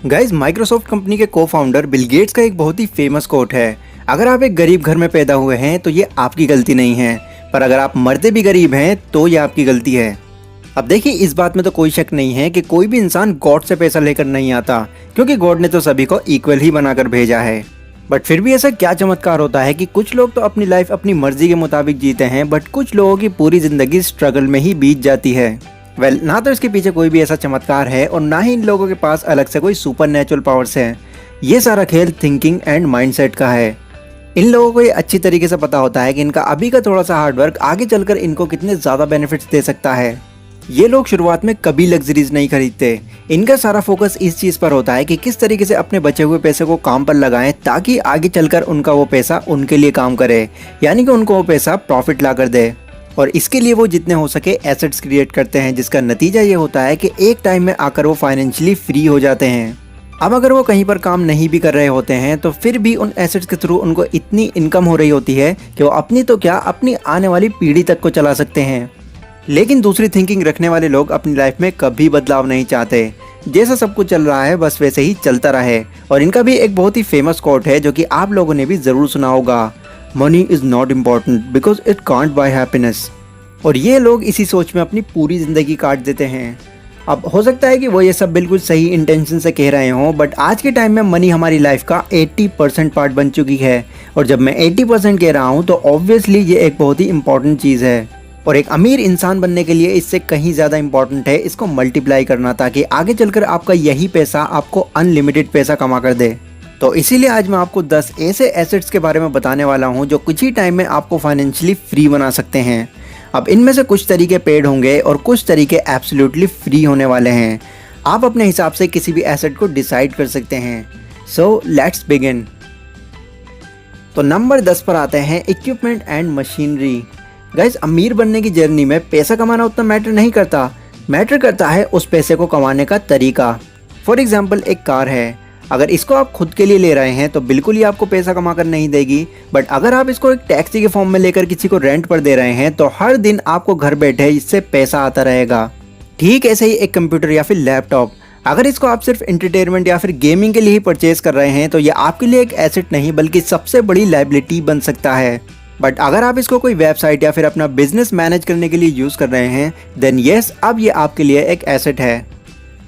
Guys Microsoft company के को founder Bill Gates का एक बहुत ही फेमस कोट है, अगर आप एक गरीब घर में पैदा हुए हैं तो ये आपकी गलती नहीं है, पर अगर आप मरते भी गरीब हैं तो ये आपकी गलती है। अब देखिए, इस बात में तो कोई शक नहीं है कि कोई भी इंसान गॉड से पैसा लेकर नहीं आता, क्योंकि गॉड ने तो सभी को इक्वल ही बनाकर भेजा है। बट फिर भी ऐसा क्या चमत्कार होता है कि कुछ लोग तो अपनी लाइफ अपनी मर्जी के मुताबिक जीते हैं, बट कुछ लोगों की पूरी जिंदगी स्ट्रगल में ही बीत जाती है। ना तो इसके पीछे कोई भी ऐसा चमत्कार है और ना ही इन लोगों के पास अलग से कोई सुपर नेचुरल पावर्स है। ये सारा खेल थिंकिंग एंड माइंडसेट का है। इन लोगों को ये अच्छी तरीके से पता होता है कि इनका अभी का थोड़ा सा हार्डवर्क आगे चलकर इनको कितने ज़्यादा बेनिफिट्स दे सकता है। ये लोग शुरुआत में कभी लग्जरीज नहीं खरीदते। इनका सारा फोकस इस चीज़ पर होता है कि किस तरीके से अपने बचे हुए पैसे को काम पर लगाएं, ताकि आगे चलकर उनका वो पैसा उनके लिए काम करे, यानी कि उनको वो पैसा प्रॉफिट ला कर दे। और इसके लिए वो जितने हो सके एसेट्स क्रिएट करते हैं, जिसका नतीजा ये होता है कि एक टाइम में आकर वो फाइनेंशियली फ्री हो जाते हैं। अब अगर वो कहीं पर काम नहीं भी कर रहे होते हैं तो फिर भी उन एसेट्स के थ्रू उनको इतनी इनकम हो रही होती है कि वो अपनी तो क्या, अपनी आने वाली पीढ़ी तक को चला सकते हैं। लेकिन दूसरी थिंकिंग रखने वाले लोग अपनी लाइफ में कभी बदलाव नहीं चाहते। जैसा सब कुछ चल रहा है बस वैसे ही चलता रहे। और इनका भी एक बहुत ही फेमस कोट है जो कि आप लोगों ने भी ज़रूर सुना होगा, money is not important because it can't buy happiness. और ये लोग इसी सोच में अपनी पूरी ज़िंदगी काट देते हैं। अब हो सकता है कि वो ये सब बिल्कुल सही इंटेंशन से कह रहे हों, बट आज के टाइम में मनी हमारी लाइफ का 80% पार्ट बन चुकी है। और जब मैं 80% कह रहा हूँ तो ऑब्वियसली ये एक बहुत ही इंपॉर्टेंट चीज़ है। और एक अमीर इंसान बनने के लिए इससे कहीं ज़्यादा इंपॉर्टेंट है इसको मल्टीप्लाई करना, ताकि आगे चलकर आपका यही पैसा आपको अनलिमिटेड पैसा कमा कर दे। तो इसीलिए आज मैं आपको 10 ऐसे एसेट्स के बारे में बताने वाला हूँ जो कुछ ही टाइम में आपको फाइनेंशियली फ्री बना सकते हैं। अब इनमें से कुछ तरीके पेड होंगे और कुछ तरीके एब्सोल्युटली फ्री होने वाले हैं। आप अपने हिसाब से किसी भी एसेट को डिसाइड कर सकते हैं। So let's begin. तो नंबर 10 पर आते हैं इक्विपमेंट एंड मशीनरी। गाइस, अमीर बनने की जर्नी में पैसा कमाना उतना मैटर नहीं करता, मैटर करता है उस पैसे को कमाने का तरीका। फॉर एग्जाम्पल, एक कार है, अगर इसको आप खुद के लिए ले रहे हैं तो बिल्कुल ही आपको पैसा कमा कर नहीं देगी। बट अगर आप इसको एक टैक्सी के फॉर्म में लेकर किसी को रेंट पर दे रहे हैं तो हर दिन आपको घर बैठे इससे पैसा आता रहेगा। ठीक ऐसे ही एक कंप्यूटर या फिर लैपटॉप, अगर इसको आप सिर्फ एंटरटेनमेंट या फिर गेमिंग के लिए ही परचेज कर रहे हैं तो ये आपके लिए एक एसेट नहीं बल्कि सबसे बड़ी लायबिलिटी बन सकता है। बट अगर आप इसको कोई वेबसाइट या फिर अपना बिजनेस मैनेज करने के लिए यूज़ कर रहे हैं देन येस, अब ये आपके लिए एक एसेट है।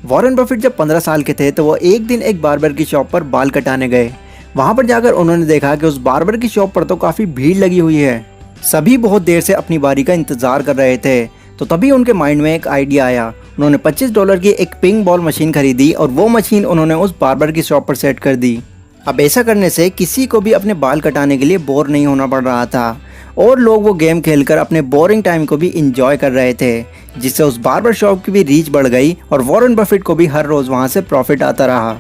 वॉरेन बफेट जब 15 साल के थे तो वो एक दिन एक बार्बर की शॉप पर बाल कटाने गए। वहाँ पर जाकर उन्होंने देखा कि उस बार्बर की शॉप पर तो काफ़ी भीड़ लगी हुई है, सभी बहुत देर से अपनी बारी का इंतज़ार कर रहे थे। तो तभी उनके माइंड में एक आइडिया आया। उन्होंने $25 की एक पिंग बॉल मशीन खरीदी और वो मशीन उन्होंने उस बार्बर की शॉप पर सेट कर दी। अब ऐसा करने से किसी को भी अपने बाल कटाने के लिए बोर नहीं होना पड़ रहा था और लोग वो गेम खेलकर अपने बोरिंग टाइम को भी इंजॉय कर रहे थे, जिससे उस बार्बर शॉप की भी रीच बढ़ गई और वॉरेन बफेट को भी हर रोज़ वहाँ से प्रॉफिट आता रहा।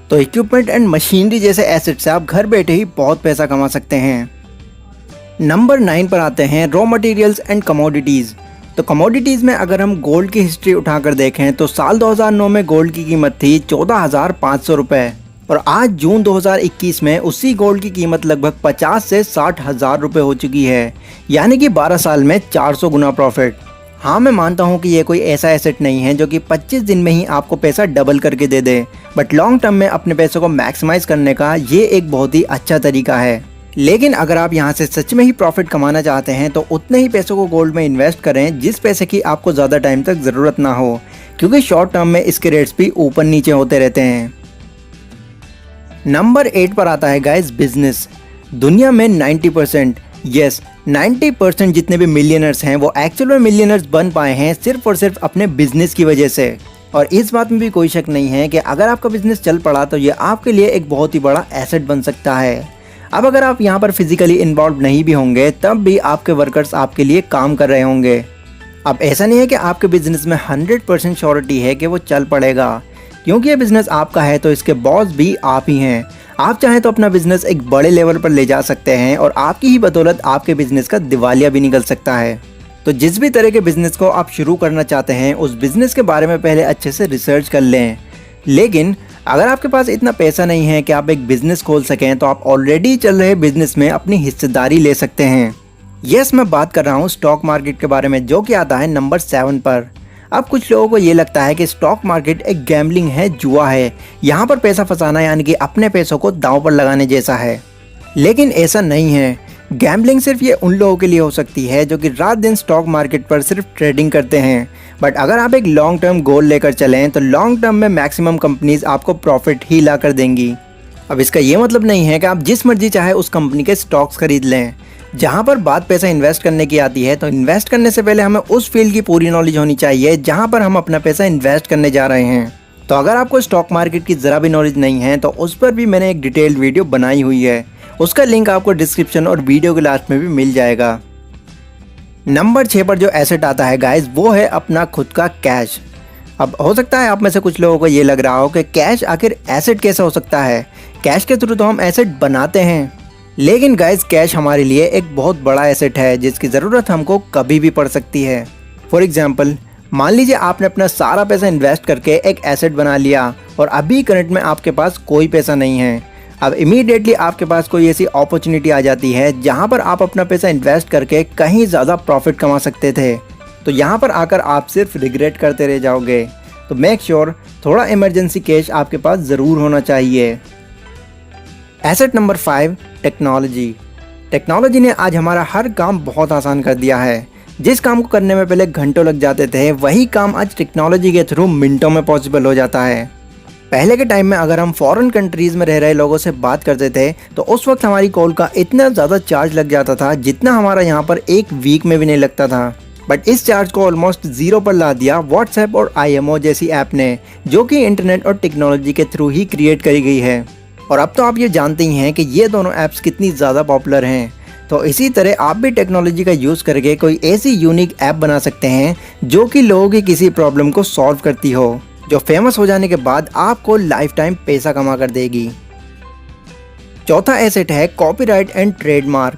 तो इक्विपमेंट एंड मशीनरी जैसे एसेट से आप घर बैठे ही बहुत पैसा कमा सकते हैं। नंबर 9 पर आते हैं रॉ मटेरियल्स एंड कमोडिटीज़। तो कमोडिटीज़ में अगर हम गोल्ड की हिस्ट्री उठाकर देखें तो साल 2009 में गोल्ड की कीमत थी 14,500 रुपये और आज जून 2021 में उसी गोल्ड की कीमत लगभग 50 से 60 हज़ार रुपये हो चुकी है, यानी कि 12 साल में 400 गुना प्रॉफिट। हाँ, मैं मानता हूँ कि ये कोई ऐसा एसेट नहीं है जो कि 25 दिन में ही आपको पैसा डबल करके दे दे, बट लॉन्ग टर्म में अपने पैसों को मैक्सिमाइज करने का ये एक बहुत ही अच्छा तरीका है। लेकिन अगर आप यहाँ से सच में ही प्रॉफिट कमाना चाहते हैं तो उतने ही पैसों को गोल्ड में इन्वेस्ट करें जिस पैसे की आपको ज़्यादा टाइम तक ज़रूरत ना हो, क्योंकि शॉर्ट टर्म में इसके रेट्स भी ऊपर नीचे होते रहते हैं। नंबर 8 पर आता है गाइस बिजनेस। दुनिया में 90% जितने भी मिलियनर्स हैं वो एक्चुअल में मिलियनर्स बन पाए हैं सिर्फ और सिर्फ अपने बिजनेस की वजह से। और इस बात में भी कोई शक नहीं है कि अगर आपका बिजनेस चल पड़ा तो ये आपके लिए एक बहुत ही बड़ा एसेट बन सकता है। अब अगर आप यहाँ पर फिजिकली इन्वॉल्व नहीं भी होंगे तब भी आपके वर्कर्स आपके लिए काम कर रहे होंगे। अब ऐसा नहीं है कि आपके बिजनेस में 100% श्योरिटी है कि वो चल पड़ेगा, क्योंकि ये बिज़नेस आपका है तो इसके बॉस भी आप ही हैं। आप चाहें तो अपना बिज़नेस एक बड़े लेवल पर ले जा सकते हैं और आपकी ही बदौलत आपके बिज़नेस का दिवालिया भी निकल सकता है। तो जिस भी तरह के बिज़नेस को आप शुरू करना चाहते हैं उस बिज़नेस के बारे में पहले अच्छे से रिसर्च कर लें। लेकिन अगर आपके पास इतना पैसा नहीं है कि आप एक बिज़नेस खोल सकें तो आप ऑलरेडी चल रहे बिज़नेस में अपनी हिस्सेदारी ले सकते हैं। यस, मैं बात कर रहा हूँ स्टॉक मार्केट के बारे में, जो कि आता है नंबर 7 पर। अब कुछ लोगों को ये लगता है कि स्टॉक मार्केट एक गैम्बलिंग है, जुआ है, यहाँ पर पैसा फंसाना यानी कि अपने पैसों को दांव पर लगाने जैसा है। लेकिन ऐसा नहीं है। गैम्बलिंग सिर्फ ये उन लोगों के लिए हो सकती है जो कि रात दिन स्टॉक मार्केट पर सिर्फ ट्रेडिंग करते हैं। बट अगर आप एक लॉन्ग टर्म गोल लेकर चलें तो लॉन्ग टर्म में मैक्सिमम कंपनीज आपको प्रॉफिट ही ला कर देंगी। अब इसका ये मतलब नहीं है कि आप जिस मर्जी चाहे उस कंपनी के स्टॉक्स खरीद लें। जहाँ पर बात पैसा इन्वेस्ट करने की आती है तो इन्वेस्ट करने से पहले हमें उस फील्ड की पूरी नॉलेज होनी चाहिए जहाँ पर हम अपना पैसा इन्वेस्ट करने जा रहे हैं। तो अगर आपको स्टॉक मार्केट की ज़रा भी नॉलेज नहीं है तो उस पर भी मैंने एक डिटेल्ड वीडियो बनाई हुई है, उसका लिंक आपको डिस्क्रिप्शन और वीडियो के लास्ट में भी मिल जाएगा। नंबर 6 पर जो एसेट आता है गाइज वो है अपना खुद का कैश। अब हो सकता है आप में से कुछ लोगों को ये लग रहा हो कि कैश आखिर एसेट कैसे हो सकता है, कैश के थ्रू तो हम एसेट बनाते हैं। लेकिन गाइज कैश हमारे लिए एक बहुत बड़ा एसेट है जिसकी ज़रूरत हमको कभी भी पड़ सकती है। फॉर एग्जाम्पल मान लीजिए आपने अपना सारा पैसा इन्वेस्ट करके एक एसेट बना लिया और अभी करंट में आपके पास कोई पैसा नहीं है। अब इमीडिएटली आपके पास कोई ऐसी अपॉर्चुनिटी आ जाती है जहां पर आप अपना पैसा इन्वेस्ट करके कहीं ज़्यादा प्रॉफिट कमा सकते थे। तो यहां पर आकर आप सिर्फ रिग्रेट करते रह जाओगे। तो मेक श्योर थोड़ा इमरजेंसी कैश आपके पास ज़रूर होना चाहिए। Asset number 5 technology. टेक्नोलॉजी ने आज हमारा हर काम बहुत आसान कर दिया है। जिस काम को करने में पहले घंटों लग जाते थे वही काम आज टेक्नोलॉजी के थ्रू मिनटों में पॉसिबल हो जाता है। पहले के टाइम में अगर हम फॉरेन कंट्रीज़ में रह रहे लोगों से बात करते थे तो उस वक्त हमारी कॉल का इतना ज़्यादा चार्ज लग जाता था जितना हमारा यहाँ पर एक वीक में भी नहीं लगता था। बट इस चार्ज को ऑलमोस्ट ज़ीरो पर ला दिया व्हाट्सएप और IMO जैसी ऐप ने, जो कि इंटरनेट और टेक्नोलॉजी के थ्रू ही क्रिएट करी गई है। और अब तो आप ये जानते ही हैं कि ये दोनों ऐप्स कितनी ज़्यादा पॉपुलर हैं। तो इसी तरह आप भी टेक्नोलॉजी का यूज़ करके कोई ऐसी यूनिक ऐप बना सकते हैं जो कि लोगों की किसी प्रॉब्लम को सॉल्व करती हो, जो फेमस हो जाने के बाद आपको लाइफ टाइम पैसा कमा कर देगी। चौथा एसेट है कॉपीराइट एंड ट्रेडमार्क।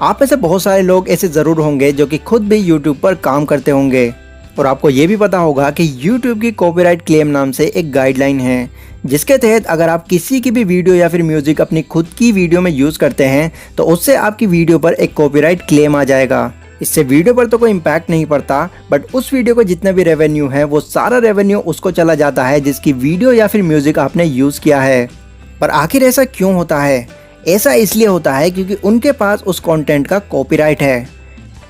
आप में से बहुत सारे लोग ऐसे ज़रूर होंगे जो कि खुद भी यूट्यूब पर काम करते होंगे और आपको ये भी पता होगा कि यूट्यूब की कॉपीराइट क्लेम नाम से एक गाइडलाइन है जिसके तहत अगर आप किसी की भी वीडियो या फिर म्यूज़िक अपनी खुद की वीडियो में यूज़ करते हैं तो उससे आपकी वीडियो पर एक कॉपीराइट क्लेम आ जाएगा। इससे वीडियो पर तो कोई इम्पैक्ट नहीं पड़ता बट उस वीडियो को जितना भी रेवेन्यू है वो सारा रेवेन्यू उसको चला जाता है जिसकी वीडियो या फिर म्यूज़िक आपने यूज़ किया है। पर आखिर ऐसा क्यों होता है? ऐसा इसलिए होता है क्योंकि उनके पास उस कंटेंट का कॉपीराइट है।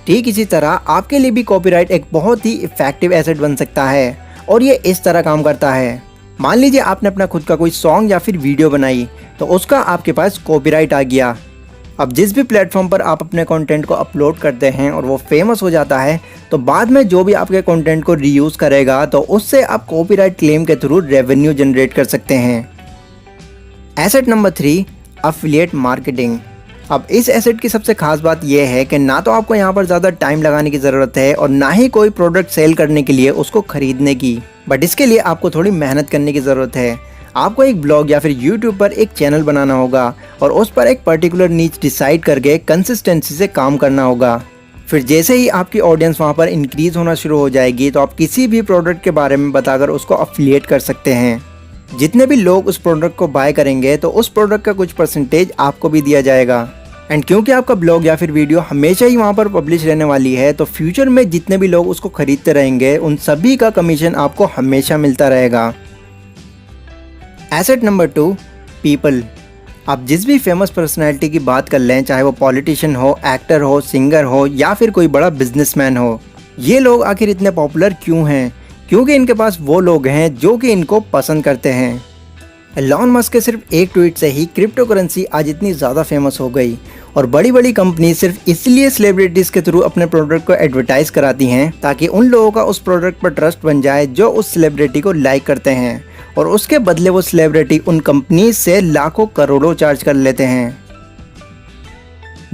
ठीक इसी तरह आपके लिए भी कॉपीराइट एक बहुत ही इफेक्टिव एसेट बन सकता है और ये इस तरह काम करता है। मान लीजिए आपने अपना खुद का कोई सॉन्ग या फिर वीडियो बनाई तो उसका आपके पास कॉपीराइट आ गया। अब जिस भी प्लेटफॉर्म पर आप अपने कंटेंट को अपलोड करते हैं और वो फेमस हो जाता है तो बाद में जो भी आपके कंटेंट को रीयूज़ करेगा तो उससे आप कॉपीराइट क्लेम के थ्रू रेवेन्यू जनरेट कर सकते हैं। Asset number 3 affiliate marketing. अब इस एसेट की सबसे खास बात यह है कि ना तो आपको यहाँ पर ज़्यादा टाइम लगाने की ज़रूरत है और ना ही कोई प्रोडक्ट सेल करने के लिए उसको खरीदने की, बट इसके लिए आपको थोड़ी मेहनत करने की ज़रूरत है। आपको एक ब्लॉग या फिर यूट्यूब पर एक चैनल बनाना होगा और उस पर एक पर्टिकुलर नीच डिसाइड करके कंसिस्टेंसी से काम करना होगा। फिर जैसे ही आपकी ऑडियंस वहाँ पर इंक्रीज़ होना शुरू हो जाएगी तो आप किसी भी प्रोडक्ट के बारे में बताकर उसको अफिलिएट कर सकते हैं। जितने भी लोग उस प्रोडक्ट को बाय करेंगे तो उस प्रोडक्ट का कुछ परसेंटेज आपको भी दिया जाएगा। एंड क्योंकि आपका ब्लॉग या फिर वीडियो हमेशा ही वहाँ पर पब्लिश रहने वाली है तो फ्यूचर में जितने भी लोग उसको खरीदते रहेंगे उन सभी का कमीशन आपको हमेशा मिलता रहेगा। Asset number 2 people. आप जिस भी फेमस पर्सनैलिटी की बात कर लें, चाहे वो पॉलिटिशियन हो, एक्टर हो, सिंगर हो या फिर कोई बड़ा बिजनेसमैन हो, ये लोग आखिर इतने पॉपुलर क्यों हैं? क्योंकि इनके पास वो लोग हैं जो कि इनको पसंद करते हैं। एलॉन मस्क के सिर्फ एक ट्वीट से ही क्रिप्टो करेंसी आज इतनी ज़्यादा फेमस हो गई और बड़ी बड़ी कंपनी सिर्फ इसलिए सेलिब्रिटीज़ के थ्रू अपने प्रोडक्ट को एडवर्टाइज कराती हैं ताकि उन लोगों का उस प्रोडक्ट पर ट्रस्ट बन जाए जो उस सेलिब्रिटी को लाइक करते हैं और उसके बदले वो सेलिब्रिटी उन कंपनी से लाखों करोड़ों चार्ज कर लेते हैं।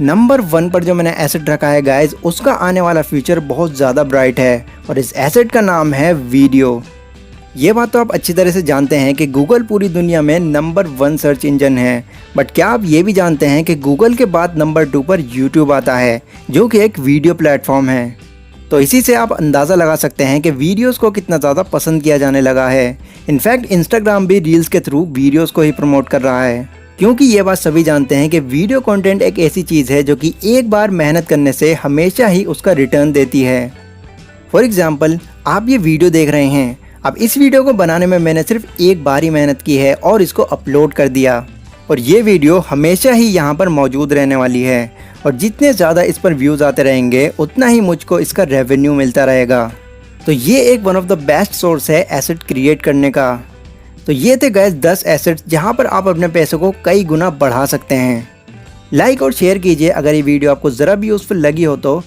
नंबर 1 पर जो मैंने एसेट रखा है गाइज, उसका आने वाला फ्यूचर बहुत ज़्यादा ब्राइट है और इस एसेट का नाम है वीडियो। ये बात तो आप अच्छी तरह से जानते हैं कि गूगल पूरी दुनिया में नंबर 1 सर्च इंजन है, बट क्या आप ये भी जानते हैं कि गूगल के बाद नंबर 2 पर यूट्यूब आता है जो कि एक वीडियो प्लेटफॉर्म है। तो इसी से आप अंदाज़ा लगा सकते हैं कि वीडियोस को कितना ज़्यादा पसंद किया जाने लगा है। इनफैक्ट इंस्टाग्राम भी रील्स के थ्रू वीडियोस को ही प्रमोट कर रहा है, क्योंकि ये बात सभी जानते हैं कि वीडियो कंटेंट एक ऐसी चीज़ है जो कि एक बार मेहनत करने से हमेशा ही उसका रिटर्न देती है। फॉर एग्जाम्पल आप ये वीडियो देख रहे हैं। अब इस वीडियो को बनाने में मैंने सिर्फ एक बार ही मेहनत की है और इसको अपलोड कर दिया, और ये वीडियो हमेशा ही यहाँ पर मौजूद रहने वाली है, और जितने ज़्यादा इस पर व्यूज़ आते रहेंगे उतना ही मुझको इसका रेवेन्यू मिलता रहेगा। तो ये एक one of the best source है एसेट क्रिएट करने का। तो ये थे गाइस 10 एसेट्स जहाँ पर आप अपने पैसों को कई गुना बढ़ा सकते हैं। लाइक और शेयर कीजिए अगर ये वीडियो आपको ज़रा भी यूज़फुल लगी हो तो।